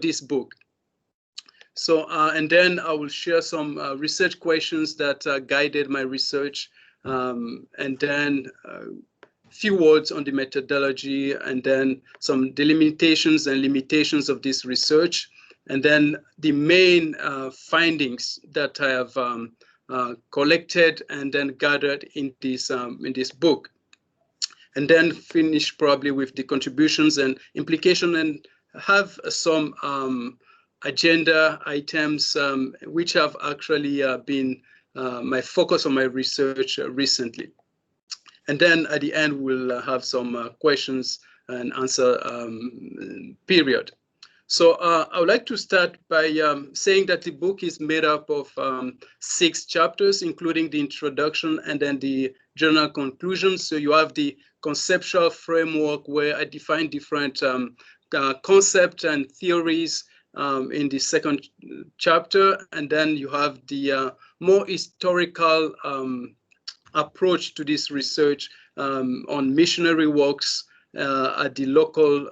this book. So, and then I will share some research questions that guided my research, and then a few words on the methodology, and then some delimitations and limitations of this research, and then the main findings that I have collected and then gathered in this book. And then finish probably with the contributions and implication, and have some agenda items which have actually been my focus on my research recently. And then at the end, we'll have some questions and answer period. So I would like to start by saying that the book is made up of 6 chapters, including the introduction and then the journal conclusions. So you have the conceptual framework where I define different concepts and theories in the second chapter. And then you have the more historical approach to this research on missionary works at the local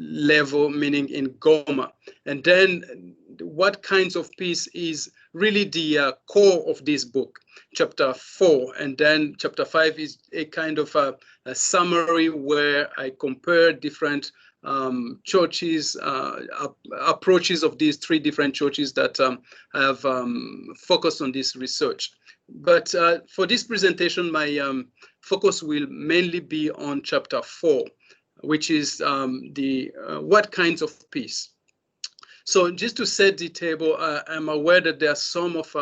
level, meaning in Goma. And then what kinds of peace is really the core of this book, chapter 4. And then chapter 5 is a kind of a summary where I compare different churches, approaches of these 3 different churches that have focused on this research. But for this presentation, my focus will mainly be on chapter 4, which is the what kinds of peace. So just to set the table, I'm aware that there are some of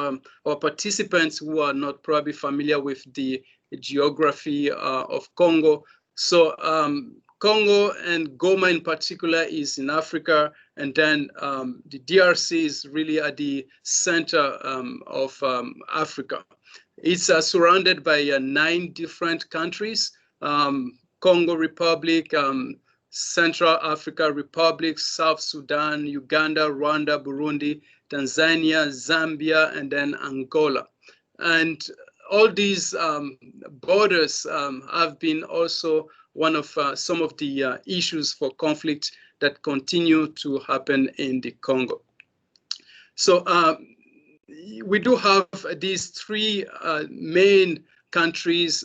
our participants who are not probably familiar with the geography of Congo. So Congo and Goma in particular is in Africa, and then the DRC is really at the center of Africa. It's surrounded by 9 different countries: Congo Republic, Central Africa Republic, South Sudan, Uganda, Rwanda, Burundi, Tanzania, Zambia, and then Angola. And all these borders have been also one of some of the issues for conflict that continue to happen in the Congo. So we do have these 3 main countries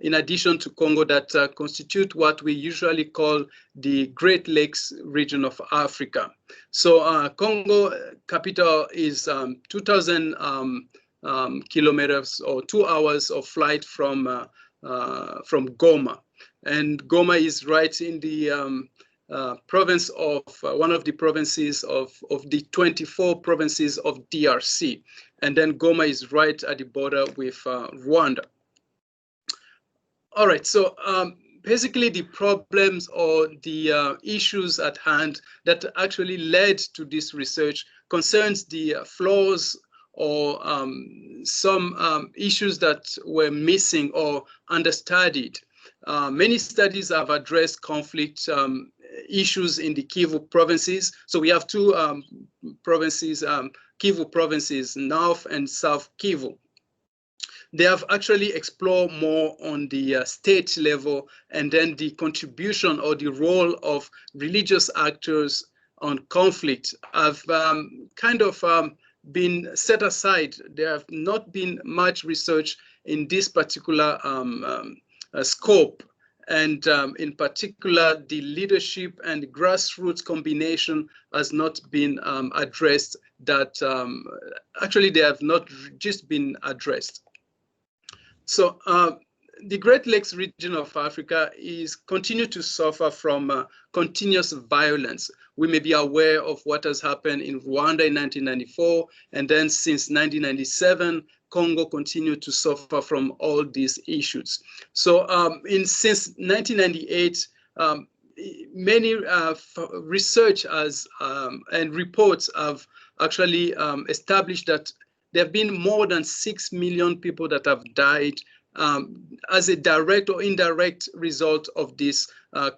in addition to Congo that constitute what we usually call the Great Lakes region of Africa. So Congo capital is 2,000 kilometers or 2 hours of flight from Goma. And Goma is right in the province of one of the provinces of the 24 provinces of DRC. And then Goma is right at the border with Rwanda. All right, so basically the problems or the issues at hand that actually led to this research concerns the flaws or some issues that were missing or understudied. Many studies have addressed conflict issues in the Kivu provinces. So we have 2 provinces, Kivu provinces, North and South Kivu. They have actually explored more on the state level, and then the contribution or the role of religious actors on conflict have kind of been set aside. There have not been much research in this particular scope. And in particular, the leadership and grassroots combination has not been addressed. That actually they have not just been addressed. So the Great Lakes region of Africa is continue to suffer from continuous violence. We may be aware of what has happened in Rwanda in 1994, and then since 1997, Congo continued to suffer from all these issues. So since 1998, many research and reports have actually established that there have been more than 6 million people that have died as a direct or indirect result of this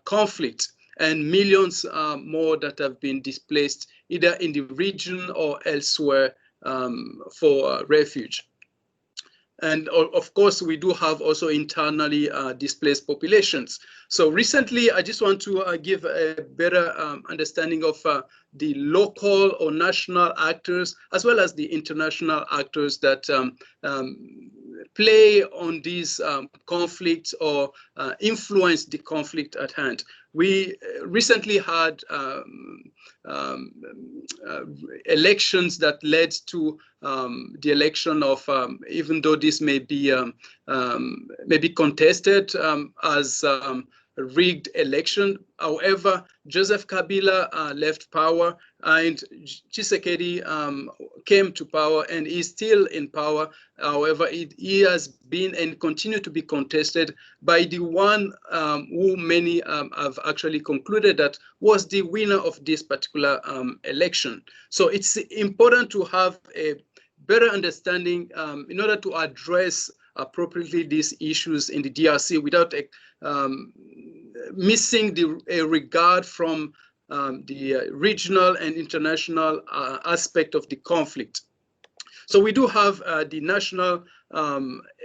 conflict, and millions more that have been displaced either in the region or elsewhere for refuge. And of course, we do have also internally displaced populations. So recently, I just want to give a better understanding of the local or national actors, as well as the international actors that play on these conflicts or influence the conflict at hand. We recently had elections that led to the election of, even though this may be contested as a rigged election. However, Joseph Kabila left power, and Tshisekedi came to power and is still in power. However, he has been and continue to be contested by the one who many have actually concluded that was the winner of this particular election. So it's important to have a better understanding in order to address appropriately these issues in the DRC without missing a regard from the regional and international aspect of the conflict. So we do have the National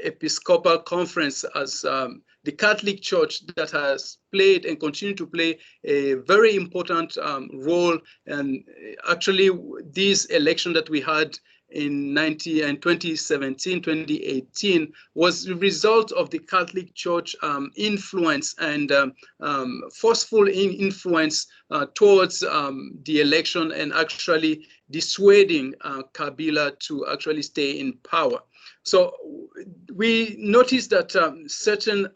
Episcopal Conference as the Catholic Church that has played and continue to play a very important role. And actually, this election that we had in 2017, 2018 was the result of the Catholic Church influence and forceful influence towards the election and actually dissuading Kabila to actually stay in power. So we noticed that certain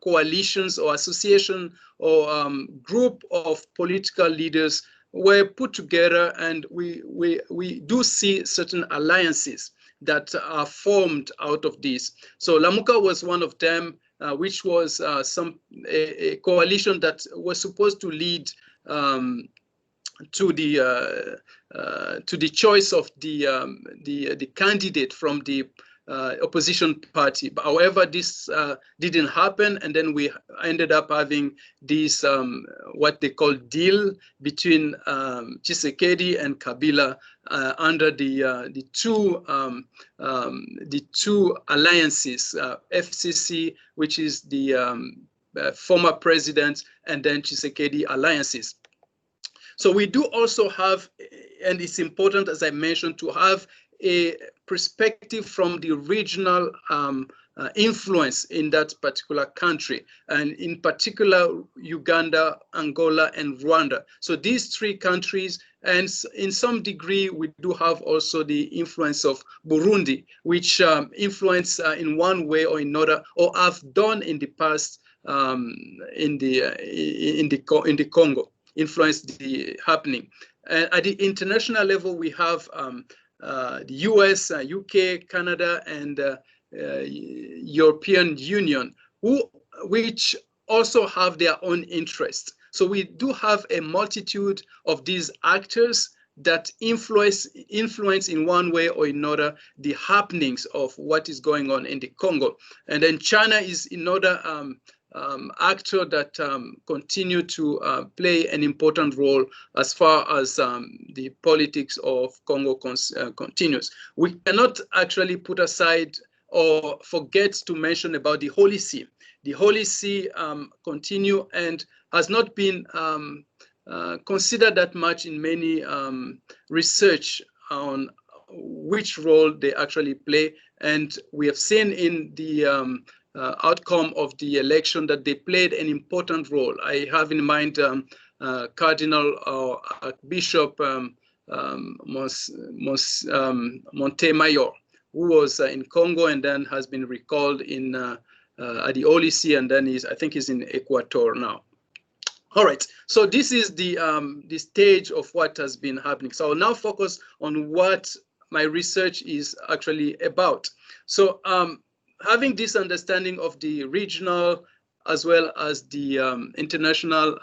coalitions or association or group of political leaders were put together, and we do see certain alliances that are formed out of this. So Lamuka was one of them, which was a coalition that was supposed to lead to the choice of the candidate from the opposition party. But however, this didn't happen, and then we ended up having this what they call deal between Tshisekedi and Kabila under the two alliances, FCC, which is the former president, and then Tshisekedi alliances. So we do also have, and it's important, as I mentioned, to have a perspective from the regional influence in that particular country, and in particular Uganda, Angola, and Rwanda. So these three countries, and in some degree we do have also the influence of Burundi, which influence in one way or another, or have done in the past in the Congo, influenced the happening. At the international level, we have the US, UK, Canada, and European Union, which also have their own interests. So we do have a multitude of these actors that influence in one way or another the happenings of what is going on in the Congo. And then China is another actor that continue to play an important role as far as the politics of Congo continues. We cannot actually put aside or forget to mention about the Holy See. The Holy See continue and has not been considered that much in many research on which role they actually play. And we have seen in the outcome of the election that they played an important role. I have in mind Cardinal or Bishop Montemayor, who was in Congo and then has been recalled in at the Holy See, and then I think he's in Ecuador now. All right, so this is the stage of what has been happening. So I'll now focus on what my research is actually about. So having this understanding of the regional as well as the international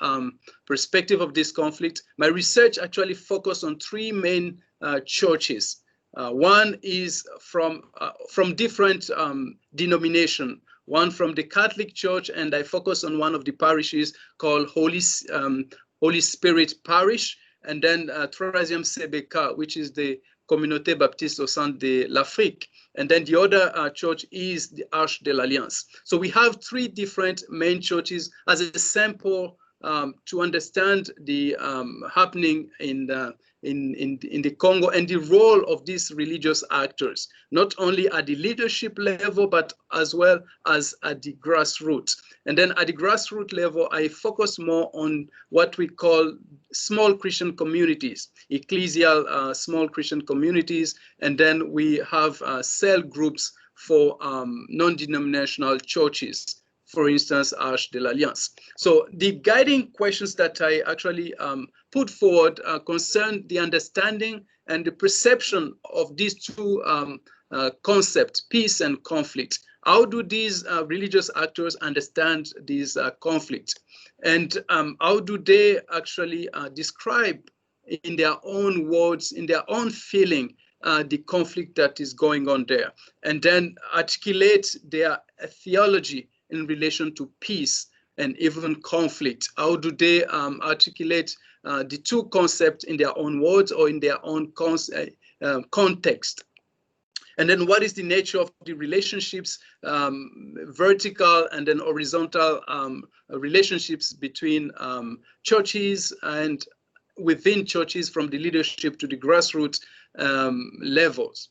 perspective of this conflict, my research actually focused on three main churches. One is from different denomination. One from the Catholic Church, and I focus on one of the parishes called Holy Spirit Parish, and then Troisième CBK, which is the Communauté Baptiste au Centre de l'Afrique. and then the other church is the Arche de l'Alliance. So we have three different main churches as a sample to understand the happening in the Congo and the role of these religious actors, not only at the leadership level, but as well as at the grassroots. And then at the grassroots level, I focus more on what we call small Christian communities, ecclesial small Christian communities, and then we have cell groups for non-denominational churches, for instance, Arche de l'Alliance. So the guiding questions that I actually put forward concern the understanding and the perception of these two concepts, peace and conflict. How do these religious actors understand these conflicts? And how do they actually describe in their own words, in their own feeling, the conflict that is going on there? And then articulate their theology in relation to peace and even conflict. How do they articulate the two concepts in their own words or in their own context? And then what is the nature of the relationships, vertical and then horizontal relationships between churches and within churches, from the leadership to the grassroots levels?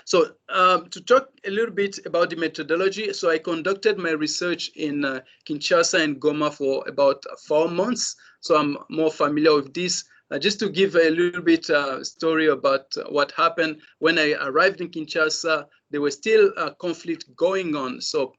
So to talk a little bit about the methodology, so I conducted my research in Kinshasa and Goma for about 4 months. So I'm more familiar with this. Just to give a little bit story about what happened when I arrived in Kinshasa, there was still a conflict going on. So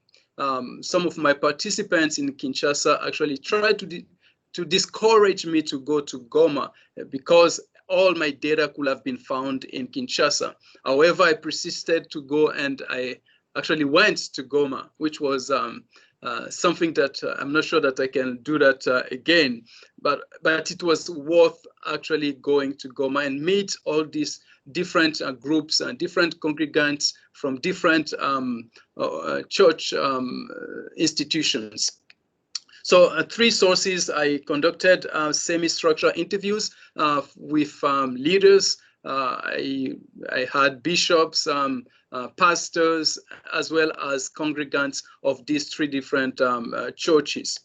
some of my participants in Kinshasa actually tried to discourage me to go to Goma because all my data could have been found in Kinshasa. However, I persisted to go, and I actually went to Goma, which was something that I'm not sure that I can do that again, but it was worth actually going to Goma and meet all these different groups and different congregants from different church institutions. So 3 sources, I conducted semi-structured interviews with leaders. I had bishops, pastors, as well as congregants of these 3 different churches.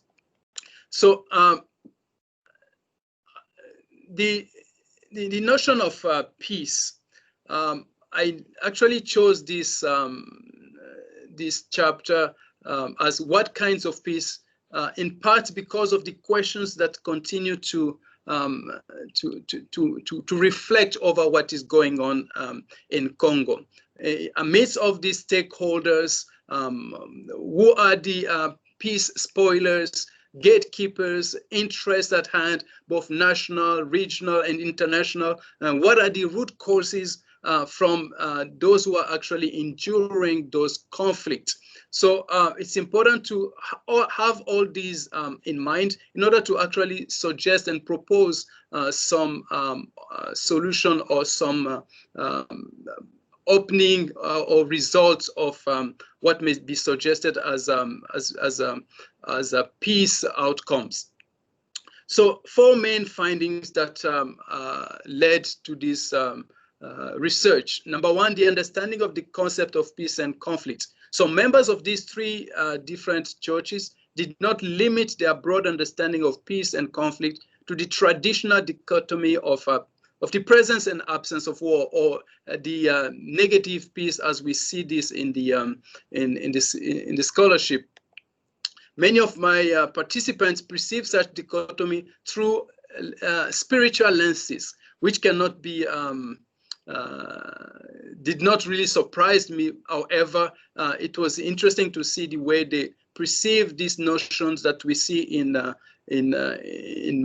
So the notion of peace, I actually chose this this chapter as what kinds of peace, in part because of the questions that continue to reflect over what is going on in Congo. Amidst of these stakeholders, who are the peace spoilers, gatekeepers, interests at hand, both national, regional, and international, and what are the root causes from those who are actually enduring those conflicts? So it's important to have all these in mind in order to actually suggest and propose some solution or some opening or results of what may be suggested as peace outcomes. So 4 main findings that led to this research. Number 1, the understanding of the concept of peace and conflict. So members of these 3 different churches did not limit their broad understanding of peace and conflict to the traditional dichotomy of the presence and absence of war, or the negative peace as we see this in the in the scholarship. Many of my participants perceive such dichotomy through spiritual lenses, which cannot be did not really surprise me. However, it was interesting to see the way they perceive these notions that we see in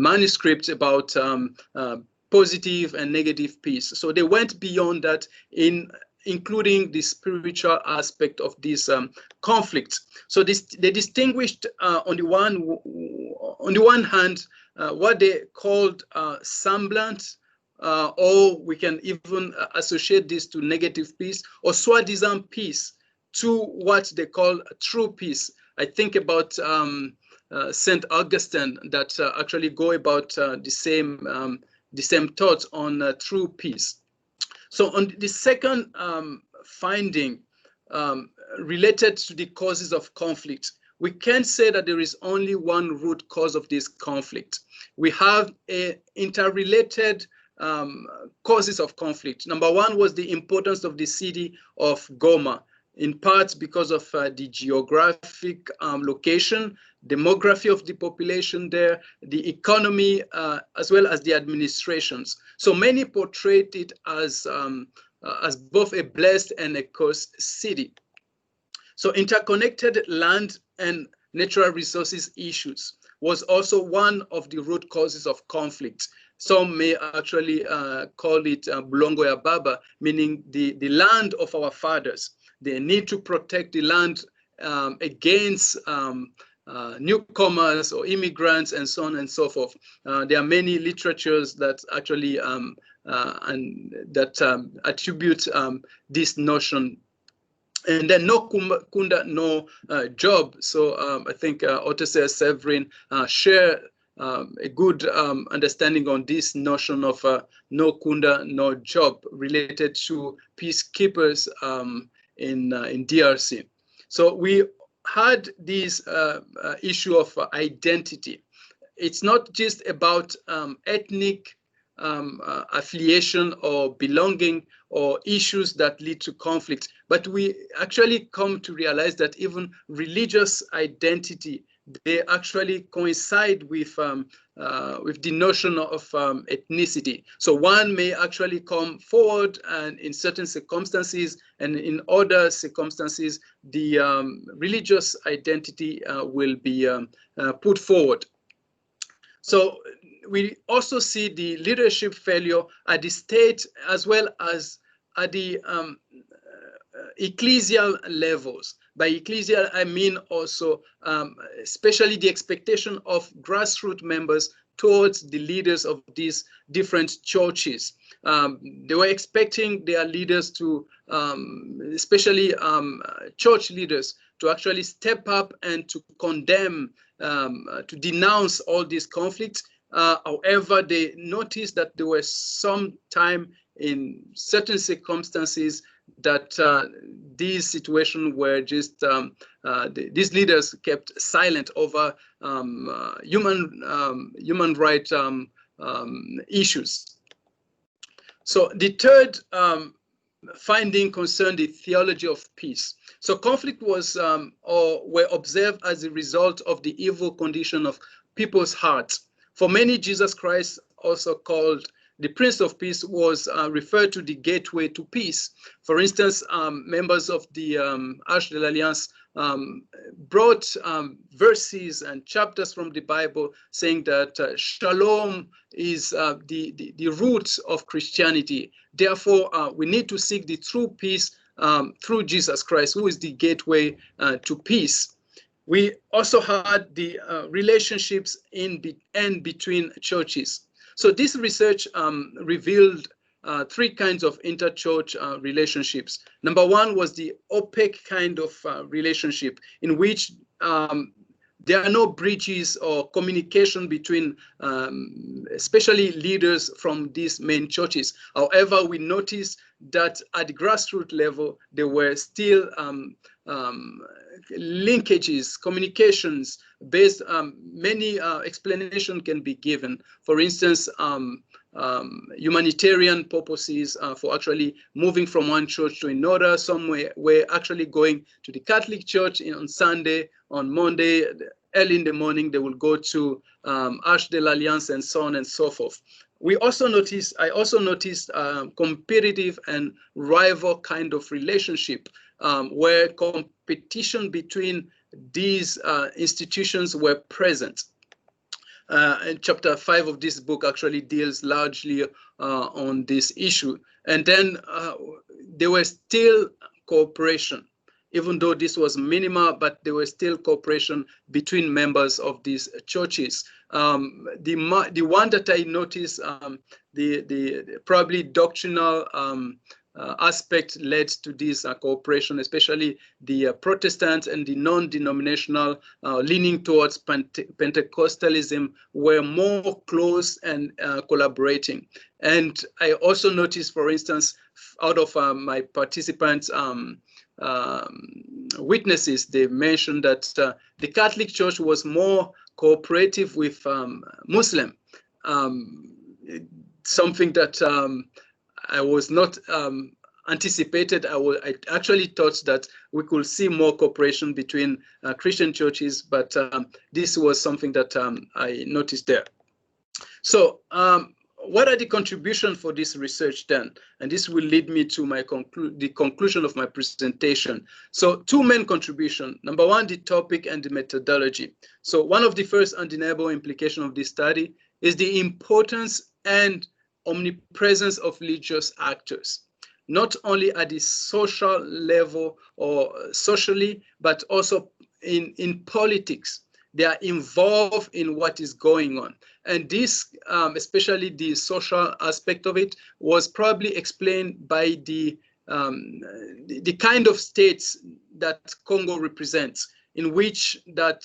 manuscripts about positive and negative peace. So they went beyond that, including the spiritual aspect of this conflict. So they distinguished on the one hand what they called semblant, or we can even associate this to negative peace, or soi-disant peace, to what they call true peace. I think about St. Augustine that actually go about the same thoughts on true peace. So on the second finding related to the causes of conflict, we can't say that there is only one root cause of this conflict. We have interrelated causes of conflict. Number one was the importance of the city of Goma, in part because of the geographic location, demography of the population there, the economy, as well as the administrations. So many portrayed it as both a blessed and a cursed city. So interconnected land and natural resources issues was also one of the root causes of conflict. Some may actually call it Bulongo ya Baba, meaning the land of our fathers. They need to protect the land against newcomers or immigrants and so on and so forth. There are many literatures that actually attribute this notion. And then no kunda, no job. So I think Otese Severin share a good understanding on this notion of no kunda, no job related to peacekeepers in DRC. So we had this issue of identity. It's not just about ethnic affiliation or belonging or issues that lead to conflict, but we actually come to realize that even religious identity, they actually coincide with the notion of ethnicity. So one may actually come forward, and in certain circumstances and in other circumstances, the religious identity will be put forward. So we also see the leadership failure at the state as well as at the ecclesial levels. By ecclesial, I mean also especially the expectation of grassroots members towards the leaders of these different churches. They were expecting their leaders to, especially church leaders, to actually step up and to condemn, to denounce all these conflicts. However, they noticed that there was some time in certain circumstances that these situations were just, these leaders kept silent over human rights issues. So the third finding concerned the theology of peace. So conflict was or were observed as a result of the evil condition of people's hearts. For many, Jesus Christ, also called the Prince of Peace, was referred to the gateway to peace. For instance, members of the Arche de l'Alliance brought verses and chapters from the Bible saying that shalom is the root of Christianity. Therefore, we need to seek the true peace through Jesus Christ, who is the gateway to peace. We also had the relationships in and between churches. So this research revealed three kinds of interchurch relationships. Number one was the opaque kind of relationship in which there are no bridges or communication between especially leaders from these main churches. However, we noticed that at the grassroots level, there were still linkages, communications based, many explanations can be given. For instance, humanitarian purposes for actually moving from one church to another. Some were actually going to the Catholic Church on Sunday, on Monday, early in the morning, they will go to Arche de l'Alliance and so on and so forth. I also noticed competitive and rival kind of relationship where competition between these institutions were present. And chapter 5 of this book actually deals largely on this issue. And then there was still cooperation, even though this was minimal, but there was still cooperation between members of these churches. The one that I noticed, the probably doctrinal aspect led to this cooperation, especially the Protestant and the non-denominational leaning towards Pentecostalism were more close and collaborating. And I also noticed, for instance, out of my participants' witnesses, they mentioned that the Catholic Church was more cooperative with Muslim, something that I was not anticipated. I actually thought that we could see more cooperation between Christian churches, but this was something that I noticed there. So what are the contributions for this research then? And this will lead me to my the conclusion of my presentation. So two main contributions. Number one, the topic and the methodology. So one of the first undeniable implications of this study is the importance and omnipresence of religious actors, not only at the social level or socially, but also in politics. They are involved in what is going on. And this, especially the social aspect of it, was probably explained by the kind of states that Congo represents, in which that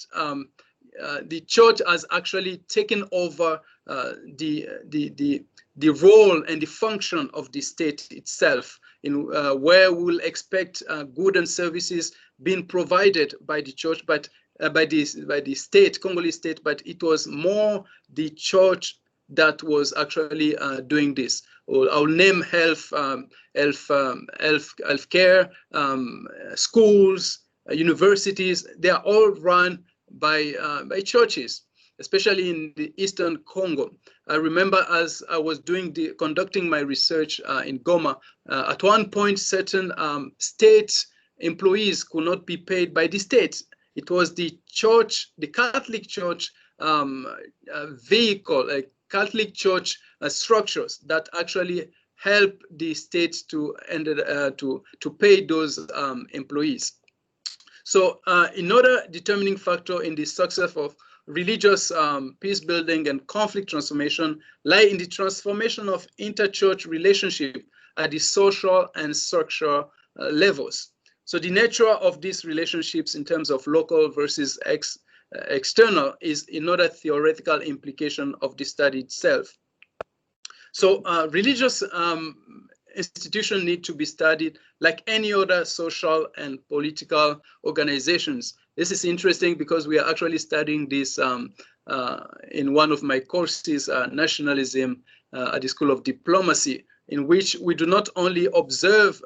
the church has actually taken over the role and the function of the state itself, in where we'll expect goods and services being provided by the church, but by the state, Congolese state, but it was more the church that was actually doing this. I'll name healthcare, schools, universities. They are all run by churches, especially in the Eastern Congo. I remember as I was conducting my research in Goma, at one point certain state employees could not be paid by the state. It was the church, the Catholic Church vehicle, Catholic Church structures that actually help the state to pay those employees. So another determining factor in the success of religious peace building and conflict transformation lie in the transformation of interchurch relationship at the social and structural levels. So the nature of these relationships in terms of local versus external is another theoretical implication of the study itself. So religious institutions need to be studied like any other social and political organizations. This is interesting because we are actually studying this in one of my courses, nationalism at the School of Diplomacy, in which we do not only observe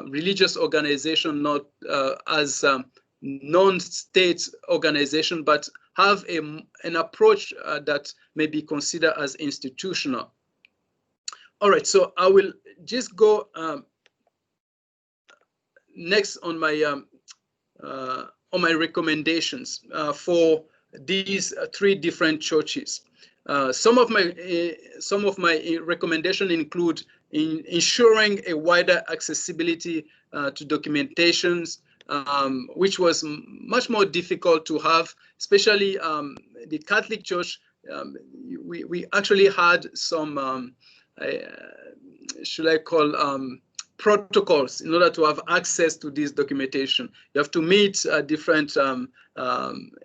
religious organization not as non-state organization, but have an approach that may be considered as institutional. All right, so I will just go next on my recommendations for these three different churches. Some of my recommendations include ensuring a wider accessibility to documentations, which was much more difficult to have, especially the Catholic Church. We actually had some, should I call, protocols in order to have access to this documentation. You have to meet different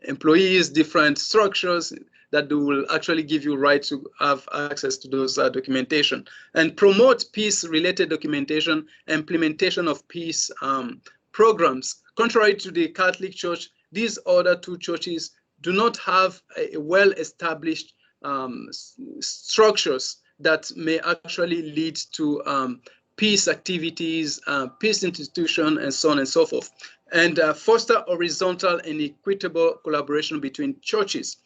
employees, different structures that will actually give you right to have access to those documentation, and promote peace-related documentation, implementation of peace programs. Contrary to the Catholic Church, these other two churches do not have a well-established structures that may actually lead to peace activities, peace institution, and so on and so forth, and foster horizontal and equitable collaboration between churches.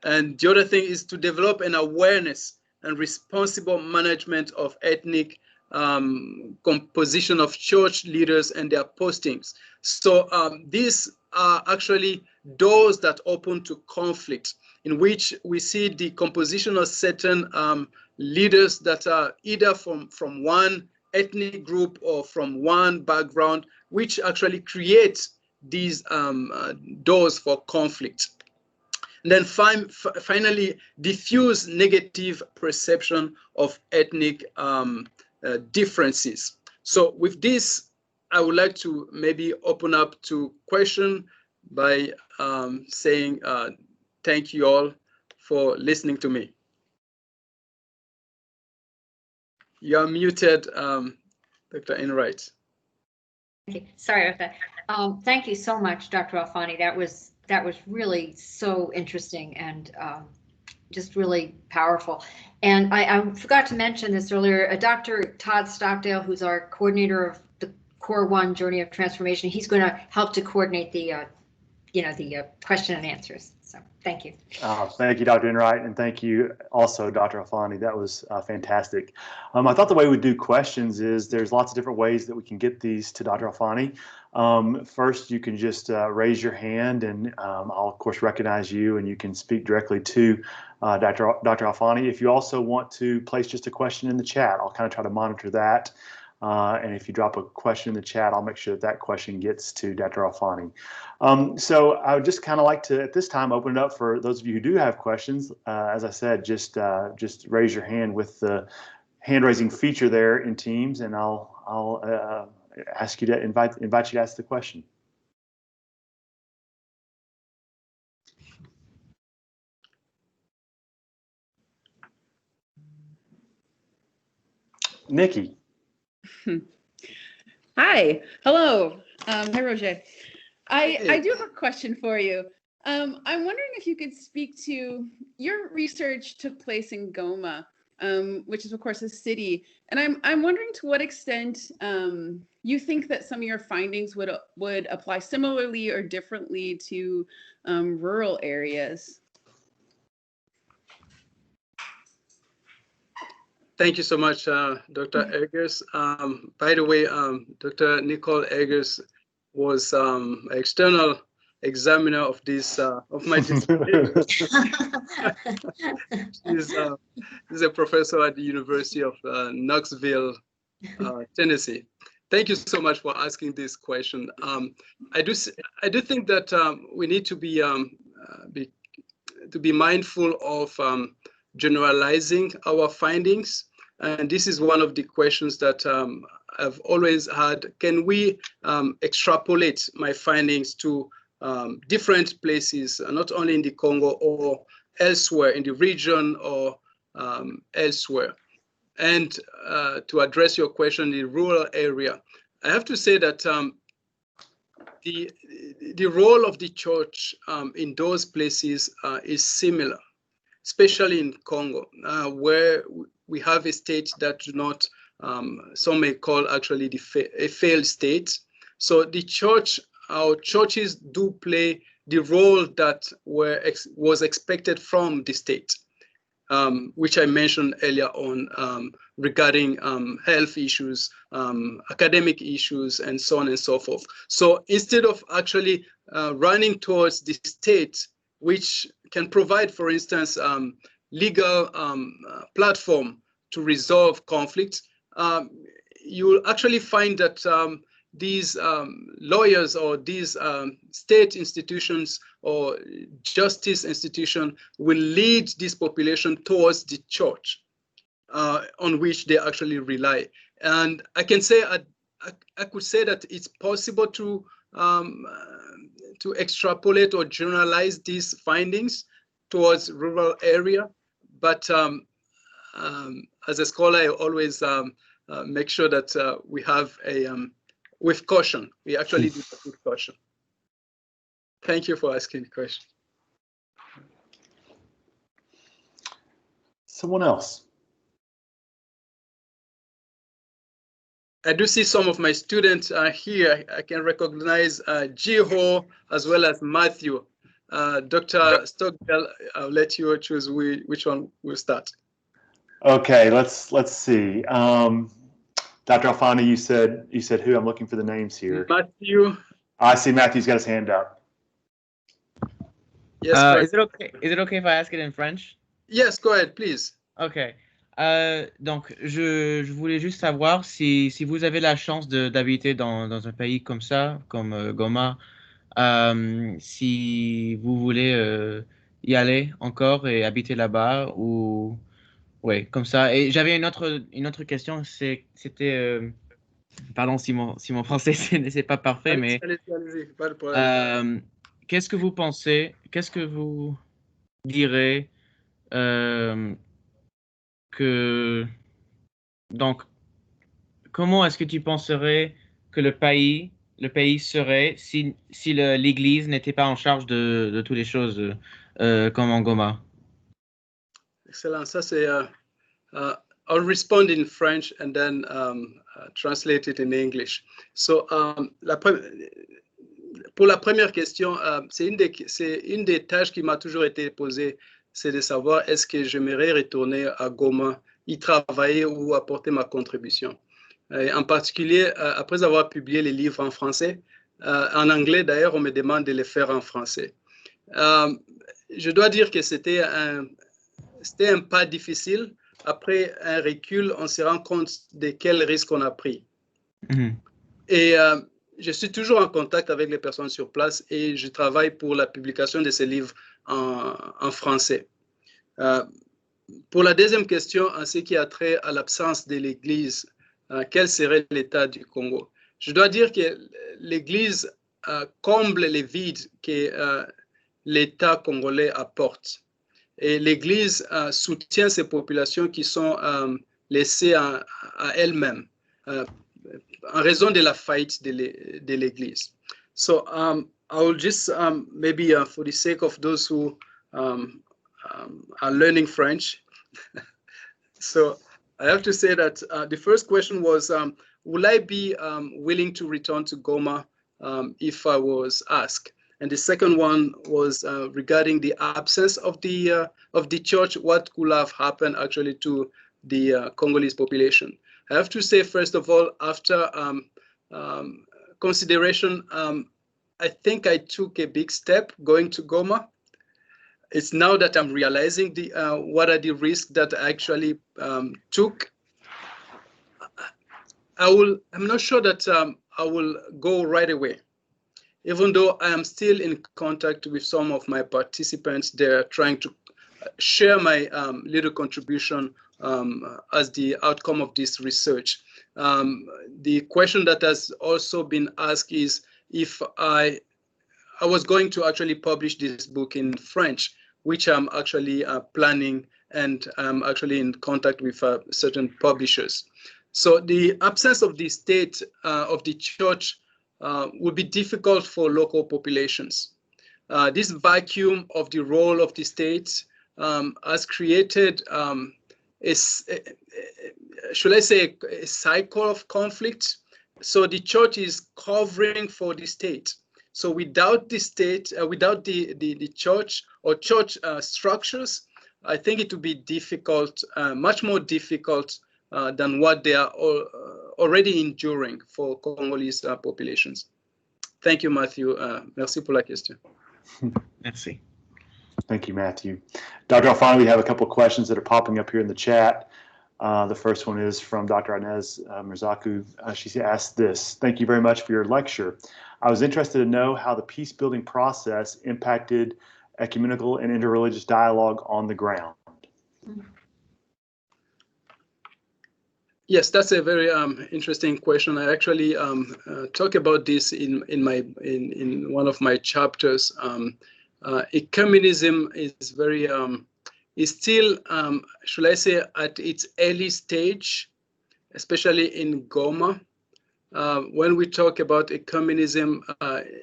And the other thing is to develop an awareness and responsible management of ethnic composition of church leaders and their postings. So these are actually doors that open to conflict, in which we see the composition of certain leaders that are either from one ethnic group or from one background, which actually creates these doors for conflict. And then finally, diffuse negative perception of ethnic differences. So with this, I would like to maybe open up to question by saying thank you all for listening to me. You are muted, Dr. Enright. Okay. Sorry about that. Thank you so much, Dr. Alfani. That was really so interesting and just really powerful. And I forgot to mention this earlier. Dr. Todd Stockdale, who's our coordinator of the Core 1 Journey of Transformation, he's going to help to coordinate the question and answers. So thank you. Thank you, Dr. Enright, and thank you also, Dr. Alfani. That was fantastic. I thought the way we do questions is there's lots of different ways that we can get these to Dr. Alfani. First, you can just raise your hand, and I'll, of course, recognize you, and you can speak directly to Dr. Alfani. If you also want to place just a question in the chat, I'll kind of try to monitor that. And if you drop a question in the chat, I'll make sure that that question gets to Dr. Alfani. So I would just kind of like to, at this time, open it up for those of you who do have questions. As I said, just raise your hand with the hand-raising feature there in Teams, and I'll ask you to invite you to ask the question. Nikki. Hi, hello. Hi, Roger. I do have a question for you. I'm wondering if you could speak to your research took place in Goma, which is of course a city, and I'm wondering to what extent you think that some of your findings would apply similarly or differently to rural areas. Thank you so much, Dr. Eggers. By the way, Dr. Nicole Eggers was external examiner of this of my dissertation. She's a professor at the University of Knoxville, Tennessee. Thank you so much for asking this question. I do think that we need to be mindful of generalizing our findings, and this is one of the questions that I've always had. Can we extrapolate my findings to different places, not only in the Congo or elsewhere in the region or elsewhere? And to address your question, the rural area, I have to say that the role of the church in those places is similar, especially in Congo, where we have a state that do not, some may call actually a failed state. So the church, our churches do play the role that was expected from the state, which I mentioned earlier on regarding health issues, academic issues, and so on and so forth. So instead of actually running towards the state, which can provide, for instance, legal platform to resolve conflicts, you'll actually find that these lawyers or these state institutions or justice institution will lead this population towards the church on which they actually rely. And I can say, I could say that it's possible to extrapolate or generalize these findings towards rural area. But as a scholar, I always make sure that we have with caution. We actually do that with caution. Thank you for asking the question. Someone else. I do see some of my students here. I can recognize Jiho as well as Matthew. Dr. Stockdale, I'll let you choose which one will start. Okay, let's see. Dr. Alfani, you said who? I'm looking for the names here. Matthew. I see Matthew's got his hand up. Yes. Is it okay if I ask it in French? Yes, go ahead, please. Okay. Donc, je voulais juste savoir si vous avez la chance d'habiter dans un pays comme ça, comme Goma, si vous voulez y aller encore et habiter là-bas ou ouais, comme ça. Et j'avais une autre question, c'était pardon si mon français c'est pas parfait, mais allez-y, pas de problème. qu'est-ce que vous pensez, qu'est-ce que vous direz que donc comment est-ce que tu penserais que le pays serait si l'Église n'était pas en charge de toutes les choses comme en Goma? Excellent. Ça, c'est, I'll respond in French and then translate it in English. So, pour la première question, c'est une des tâches qui m'a toujours été posée, c'est de savoir est-ce que j'aimerais retourner à Goma, y travailler ou apporter ma contribution. Et en particulier, après avoir publié les livres en français, en anglais d'ailleurs, on me demande de les faire en français. Je dois dire que c'était un pas difficile. Après un recul, on se rend compte de quels risques on a pris. Mm-hmm. Et je suis toujours en contact avec les personnes sur place et je travaille pour la publication de ces livres en français. Pour la deuxième question, en ce qui a trait à l'absence de l'Église, quel serait l'état du Congo? Je dois dire que l'Église comble les vides que l'État congolais apporte. Et l'Église soutient ces populations qui sont laissées à elles-mêmes en raison de la faillite de l'Église. So I will just maybe for the sake of those who are learning French. So I have to say that the first question was, will I be willing to return to Goma if I was asked? And the second one was regarding the absence of the church. What could have happened actually to the Congolese population? I have to say, first of all, after consideration, I think I took a big step going to Goma. It's now that I'm realizing what are the risks that I actually took. I'm not sure that I will go right away. Even though I am still in contact with some of my participants, they're trying to share my little contribution as the outcome of this research. The question that has also been asked is if I was going to actually publish this book in French, which I'm actually planning, and I'm actually in contact with certain publishers. So the absence of the state, of the church, would be difficult for local populations. This vacuum of the role of the state has created should I say, a cycle of conflict. So the church is covering for the state. So without the state, without the church or church structures, I think it would be difficult, much more difficult than what they are already enduring for Congolese populations. Thank you, Matthew. Merci pour la question. Merci. Thank you, Matthew. Dr. Alfani, we have a couple of questions that are popping up here in the chat. The first one is from Dr. Inez Mirzaku. She asked this: thank you very much for your lecture. I was interested to know how the peace-building process impacted ecumenical and interreligious dialogue on the ground. Yes, that's a very interesting question. I actually talk about this in one of my chapters. Ecumenism is very is still, should I say, at its early stage, especially in Goma. When we talk about ecumenism,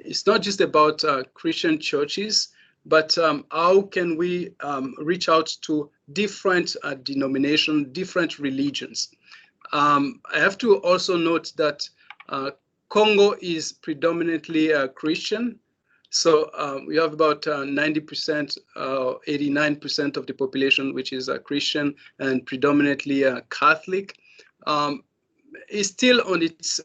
it's not just about Christian churches, but how can we reach out to different denominations, different religions. I have to also note that Congo is predominantly Christian. So we have about 90%, 89% of the population, which is Christian and predominantly Catholic. It's still on its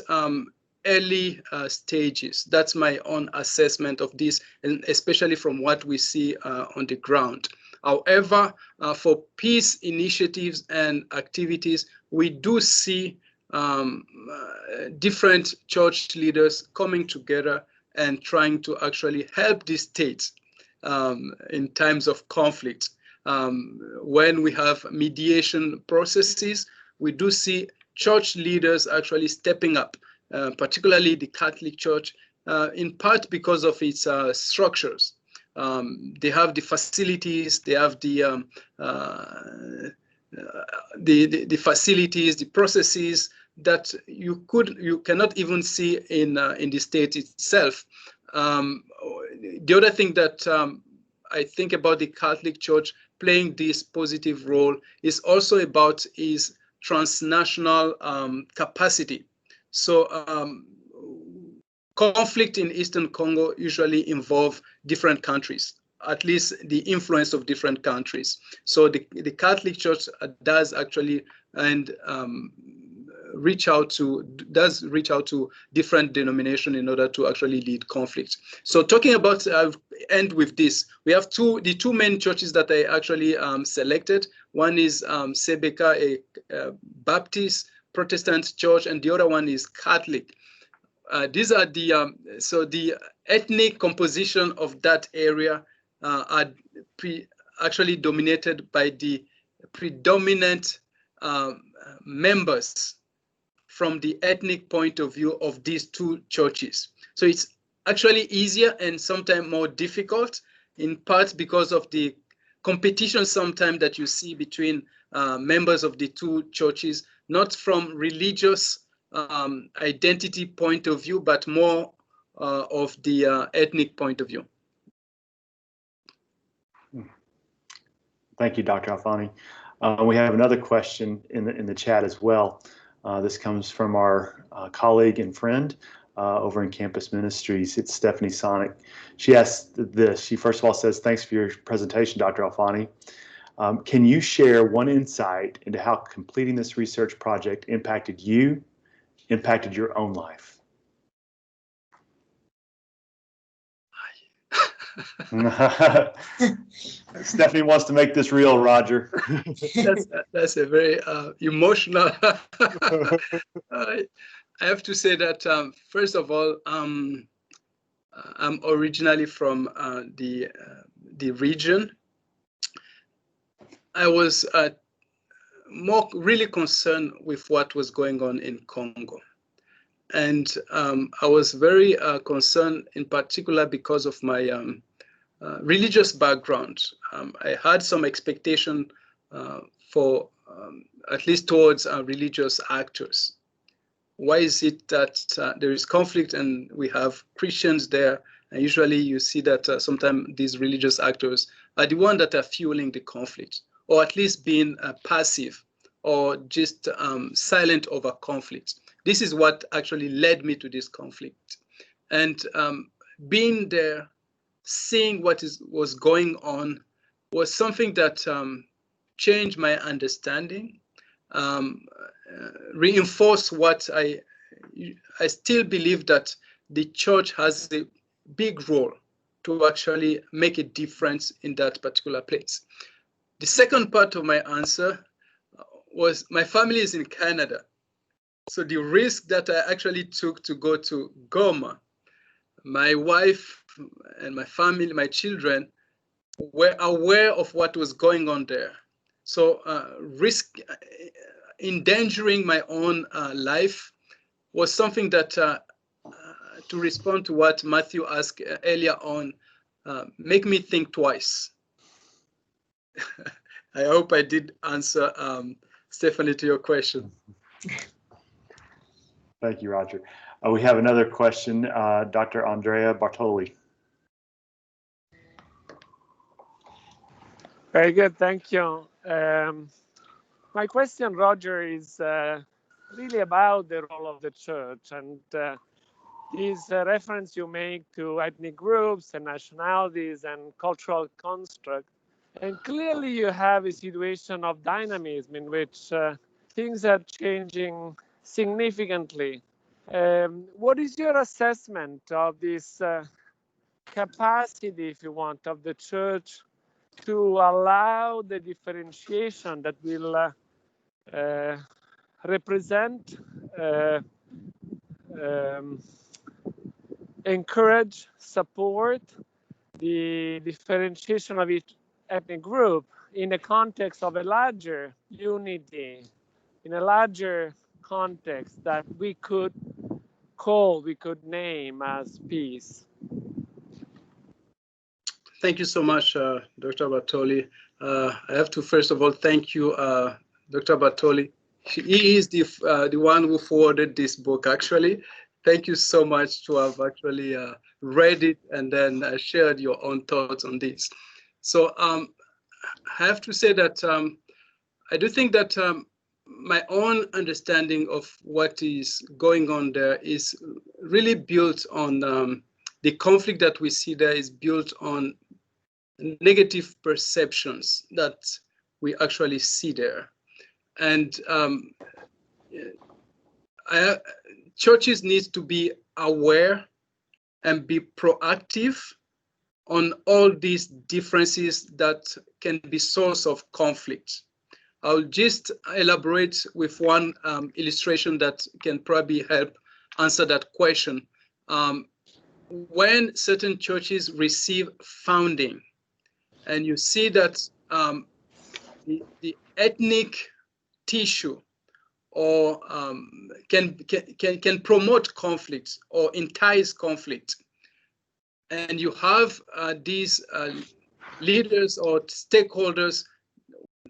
early stages. That's my own assessment of this, and especially from what we see on the ground. However, for peace initiatives and activities, we do see different church leaders coming together and trying to actually help the state in times of conflict. When we have mediation processes, we do see church leaders actually stepping up, particularly the Catholic Church, in part because of its structures. They have the facilities, they have the facilities, the processes that you cannot even see in the state itself. The other thing that I think about the Catholic Church playing this positive role is also about its transnational capacity. So conflict in Eastern Congo usually involve different countries, at least the influence of different countries. So the Catholic Church does actually reach out to different denominations in order to actually lead conflict. So talking about, I'll end with this. We have the two main churches that I actually selected. One is Sebeka, a Baptist Protestant church, and the other one is Catholic. These are so the ethnic composition of that area are actually dominated by the predominant members from the ethnic point of view of these two churches. So it's actually easier and sometimes more difficult, in part because of the competition sometimes that you see between members of the two churches, not from religious identity point of view, but more of the ethnic point of view. Thank you, Dr. Alfani. We have another question in the chat as well. This comes from our colleague and friend over in Campus Ministries. It's Stephanie Sonic. She asked this. She first of all says, thanks for your presentation, Dr. Alfani. Can you share one insight into how completing this research project impacted your own life? Stephanie wants to make this real, Roger. That's a very emotional. I have to say that first of all, I'm originally from the region. I was really concerned with what was going on in Congo. And I was very concerned in particular because of my religious background. I had some expectation for at least towards religious actors. Why is it that there is conflict and we have Christians there? And usually you see that sometimes these religious actors are the ones that are fueling the conflict, or at least being passive or just silent over conflict. This is what actually led me to this conflict. And being there, seeing what was going on was something that changed my understanding, reinforced what I still believe that the church has a big role to actually make a difference in that particular place. The second part of my answer was my family is in Canada. So the risk that I actually took to go to Goma, my wife and my family, my children were aware of what was going on there. So risk endangering my own life was something that, to respond to what Matthew asked earlier on, make me think twice. I hope I did answer, Stephanie, to your question. Thank you, Roger. We have another question, Dr. Andrea Bartoli. Very good, thank you. My question, Roger, is really about the role of the church and this reference you make to ethnic groups and nationalities and cultural construct. And clearly you have a situation of dynamism in which things are changing significantly. What is your assessment of this capacity, if you want, of the church to allow the differentiation that will represent, encourage, support the differentiation of each ethnic group in the context of a larger unity, in a larger context that we could name as peace? Thank you so much, Dr. Bartoli. I have to first of all thank you, Dr. Bartoli. He is the one who forwarded this book, actually. Thank you so much to have actually read it and then shared your own thoughts on this. So I have to say that I do think that my own understanding of what is going on there is really built on the conflict that we see there is built on negative perceptions that we actually see there. And churches need to be aware and be proactive on all these differences that can be source of conflict. I'll just elaborate with one illustration that can probably help answer that question. When certain churches receive founding, and you see that the ethnic tissue or can promote conflict or entice conflict, and you have these leaders or stakeholders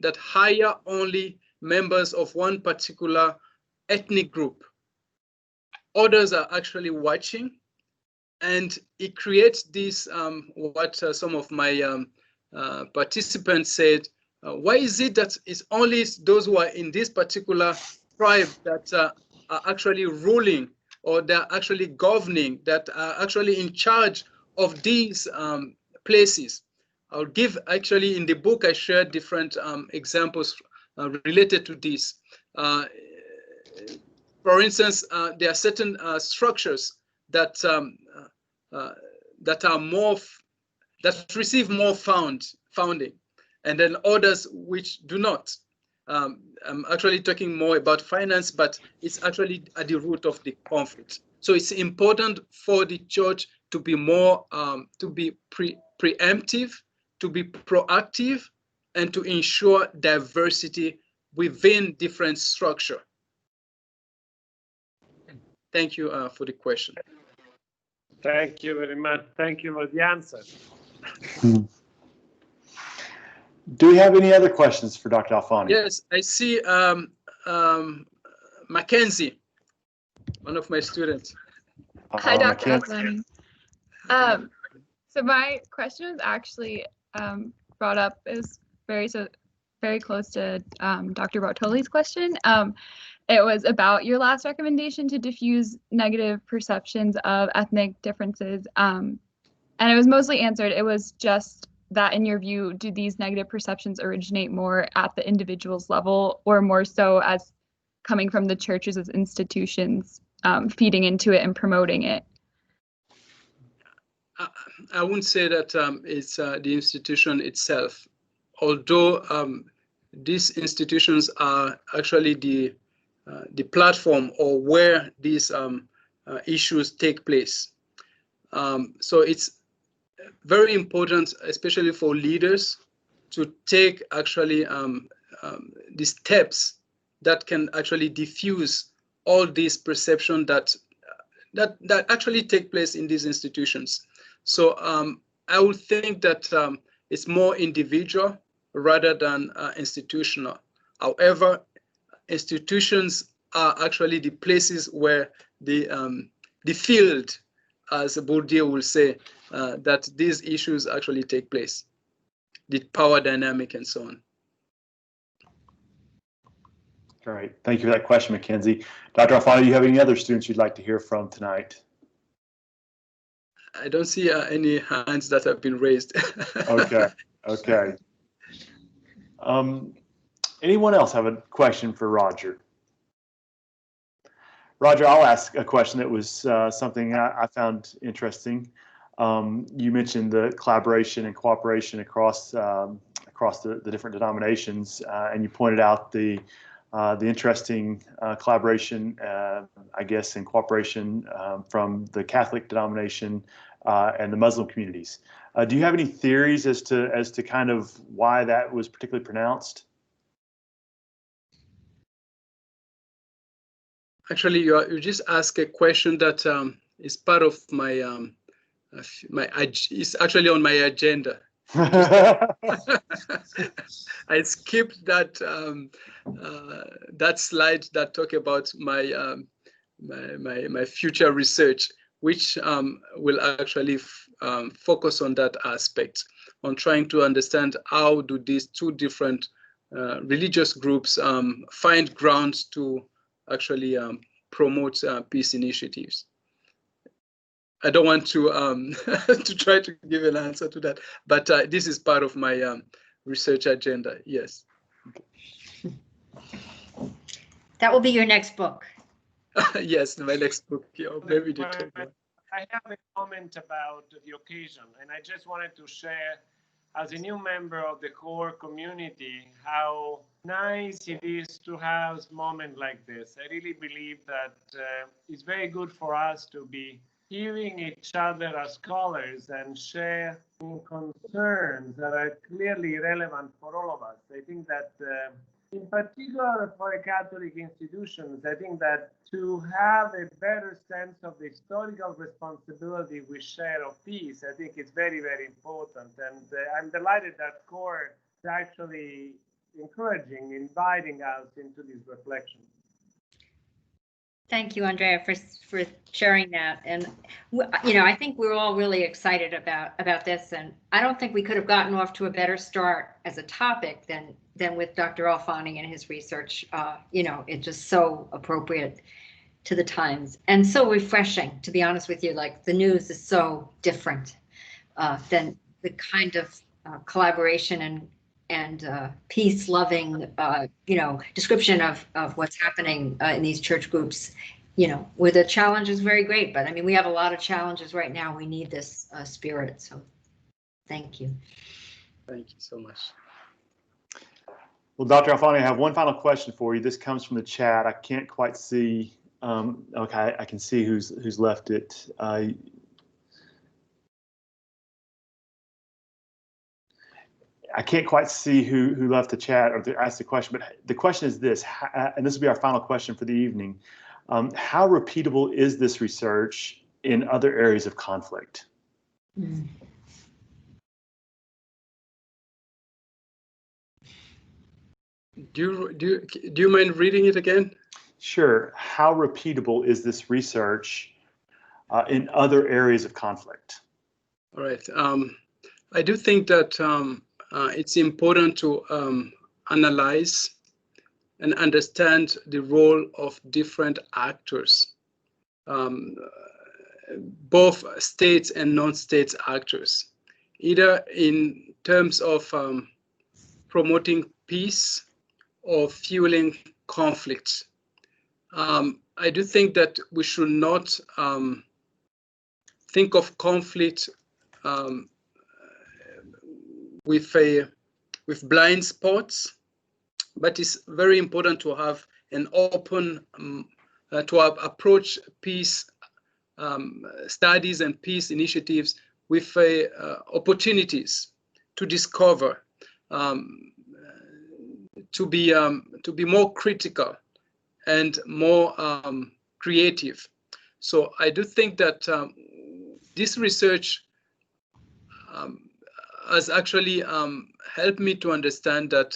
that hire only members of one particular ethnic group. Others are actually watching, and it creates this, what some of my participants said, why is it that it's only those who are in this particular tribe that are actually ruling, or they're actually governing, that are actually in charge of these places? I'll give, actually, in the book, I shared different examples related to this. For instance, there are certain structures that that receive more founding, and then others which do not. I'm actually talking more about finance, but it's actually at the root of the conflict. So it's important for the church to be more, to be preemptive, to be proactive, and to ensure diversity within different structure. Thank you for the question. Thank you very much. Thank you for the answer. Do we have any other questions for Dr. Alfani? Yes, I see Mackenzie, one of my students. Hi, Dr. Alfani. So my question was actually brought up, is very close to Dr. Bartoli's question. It was about your last recommendation to diffuse negative perceptions of ethnic differences. And it was mostly answered. It was just that, in your view, do these negative perceptions originate more at the individual's level, or more so as coming from the churches as institutions, feeding into it and promoting it? I wouldn't say that it's the institution itself, although these institutions are actually the platform or where these issues take place. So it's very important, especially for leaders, to take actually the steps that can actually diffuse all these perceptions that actually take place in these institutions. So I would think that it's more individual rather than institutional. However, institutions are actually the places where the field, as Bourdieu will say, that these issues actually take place, the power dynamic and so on. All right, thank you for that question, Mackenzie. Dr. Alfani, do you have any other students you'd like to hear from tonight? I don't see any hands that have been raised. Okay, okay. Anyone else have a question for Roger? Roger, I'll ask a question that was something I found interesting. You mentioned the collaboration and cooperation across the different denominations, and you pointed out the interesting collaboration, I guess, and cooperation from the Catholic denomination and the Muslim communities. Do you have any theories as to kind of why that was particularly pronounced? Actually, you just asked a question that is part of my it's actually on my agenda. I skipped that that slide that talk about my my future research, which will actually focus on that aspect, on trying to understand how do these two different religious groups find grounds to actually promote peace initiatives. I don't want to to try to give an answer to that, but this is part of my research agenda. Yes. That will be your next book. Yes, my next book. Yeah, maybe the third one. I have a comment about the occasion, and I just wanted to share, as a new member of the core community, how nice it is to have a moment like this. I really believe that it's very good for us to be hearing each other as scholars and share concerns that are clearly relevant for all of us. I think that in particular for a Catholic institutions, I think that to have a better sense of the historical responsibility we share of peace, I think it's very, very important. And I'm delighted that CORE is actually encouraging, inviting us into this reflection. Thank you, Andrea, for sharing that. And you know, I think we're all really excited about this. And I don't think we could have gotten off to a better start as a topic than with Dr. Alfani and his research. You know, it's just so appropriate to the times and so refreshing. To be honest with you, like the news is so different than the kind of collaboration and peace-loving, you know, description of what's happening in these church groups, you know, where the challenge is very great. But I mean, we have a lot of challenges right now. We need this spirit. So thank you. Thank you so much. Well, Dr. Alfani, I have one final question for you. This comes from the chat. I can't quite see. Okay, I can see who's left it. I can't quite see who left the chat or asked the question, but the question is this, and this will be our final question for the evening. How repeatable is this research in other areas of conflict? Mm. Do you mind reading it again? Sure. How repeatable is this research in other areas of conflict? All right. I do think that it's important to analyze and understand the role of different actors, both states and non-state actors, either in terms of promoting peace or fueling conflict. I do think that we should not think of conflict with blind spots, but it's very important to have an open approach peace studies and peace initiatives with opportunities to discover, to be more critical and more creative. So I do think that this research has actually helped me to understand that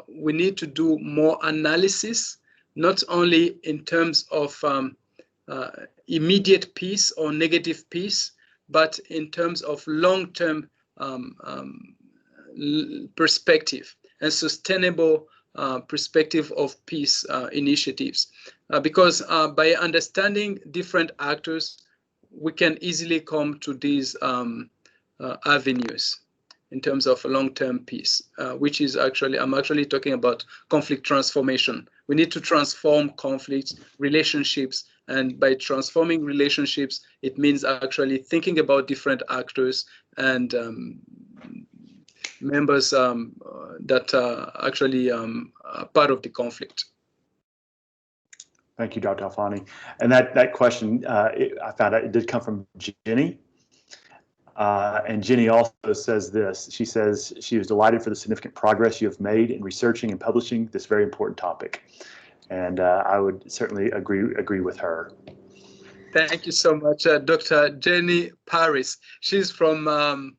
we need to do more analysis, not only in terms of immediate peace or negative peace, but in terms of long-term perspective and sustainable perspective of peace initiatives. Because by understanding different actors, we can easily come to these avenues in terms of long-term peace, which is actually, I'm actually talking about conflict transformation. We need to transform conflicts, relationships, and by transforming relationships, it means actually thinking about different actors and members that are actually part of the conflict. Thank you, Dr. Alfani. And that question, I found out it did come from Jenny. And Jenny also says this. She says she was delighted for the significant progress you have made in researching and publishing this very important topic. And I would certainly agree with her. Thank you so much, Dr. Jenny Paris. She's from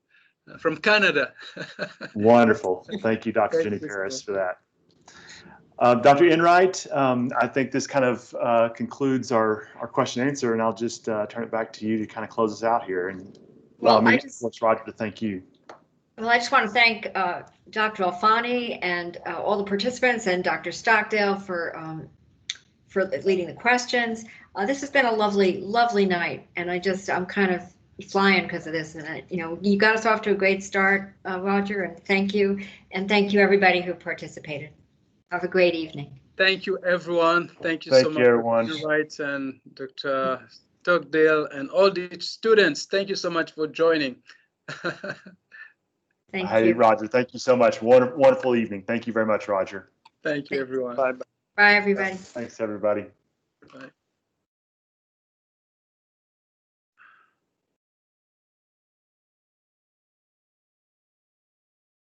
Canada. Wonderful. Thank you, Dr. Jenny Paris, for that. Dr. Enright, I think this kind of concludes our question and answer, and I'll just turn it back to you to kind of close us out here. And Well, me, Roger, to thank you. Well, I just want to thank Dr. Alfani and all the participants, and Dr. Stockdale for leading the questions. This has been a lovely, lovely night, and I'm kind of flying because of this. And you got us off to a great start, Roger, and thank you everybody who participated. Have a great evening. Thank you, everyone. Thank you so much, everyone. Dr. Wright and Dr. Stockdale and all the students. Thank you so much for joining. Thank Hey, you. Roger, thank you so much. Wonderful evening. Thank you very much, Roger. Thank you, everyone. Bye-bye. Bye, everybody. Thanks, everybody.